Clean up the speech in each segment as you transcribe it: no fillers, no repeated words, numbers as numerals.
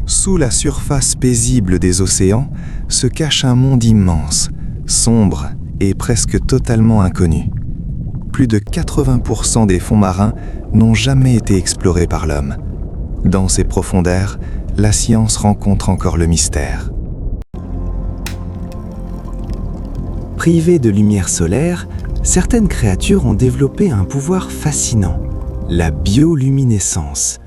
Sous la surface paisible des océans se cache un monde immense, sombre et presque totalement inconnu. Plus de 80% des fonds marins n'ont jamais été explorés par l'homme. Dans ces profondeurs, la science rencontre encore le mystère. Privées de lumière solaire, certaines créatures ont développé un pouvoir fascinant, la bioluminescence.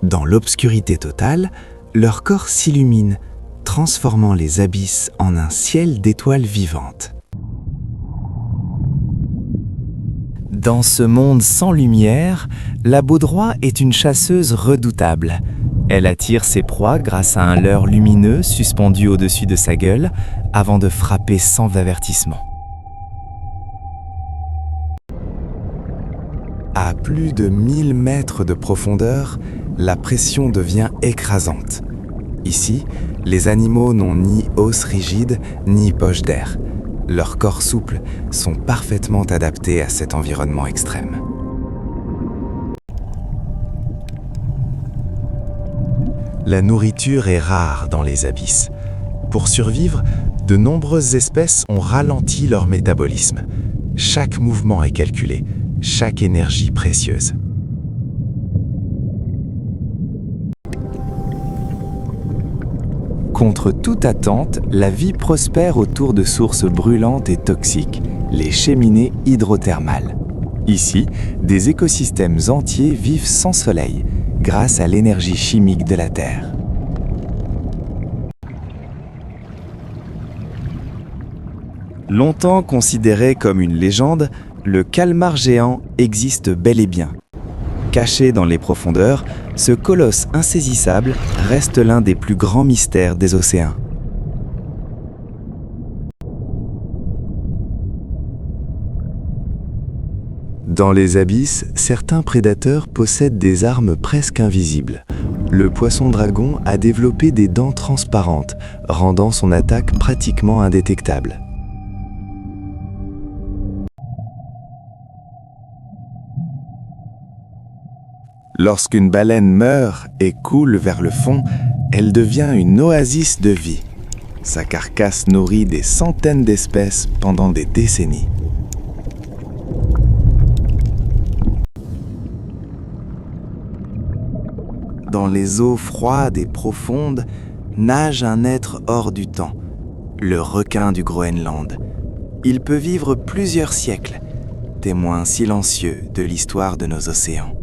Dans l'obscurité totale, leur corps s'illumine, transformant les abysses en un ciel d'étoiles vivantes. Dans ce monde sans lumière, la baudroie est une chasseuse redoutable. Elle attire ses proies grâce à un leurre lumineux suspendu au-dessus de sa gueule avant de frapper sans avertissement. À plus de 1000 mètres de profondeur, la pression devient écrasante. Ici, les animaux n'ont ni os rigide ni poche d'air. Leurs corps souples sont parfaitement adaptés à cet environnement extrême. La nourriture est rare dans les abysses. Pour survivre, de nombreuses espèces ont ralenti leur métabolisme. Chaque mouvement est calculé, chaque énergie précieuse. Contre toute attente, la vie prospère autour de sources brûlantes et toxiques, les cheminées hydrothermales. Ici, des écosystèmes entiers vivent sans soleil, grâce à l'énergie chimique de la Terre. Longtemps considéré comme une légende, le calmar géant existe bel et bien. Caché dans les profondeurs, ce colosse insaisissable reste l'un des plus grands mystères des océans. Dans les abysses, certains prédateurs possèdent des armes presque invisibles. Le poisson-dragon a développé des dents transparentes, rendant son attaque pratiquement indétectable. Lorsqu'une baleine meurt et coule vers le fond, elle devient une oasis de vie. Sa carcasse nourrit des centaines d'espèces pendant des décennies. Dans les eaux froides et profondes, nage un être hors du temps, le requin du Groenland. Il peut vivre plusieurs siècles, témoin silencieux de l'histoire de nos océans.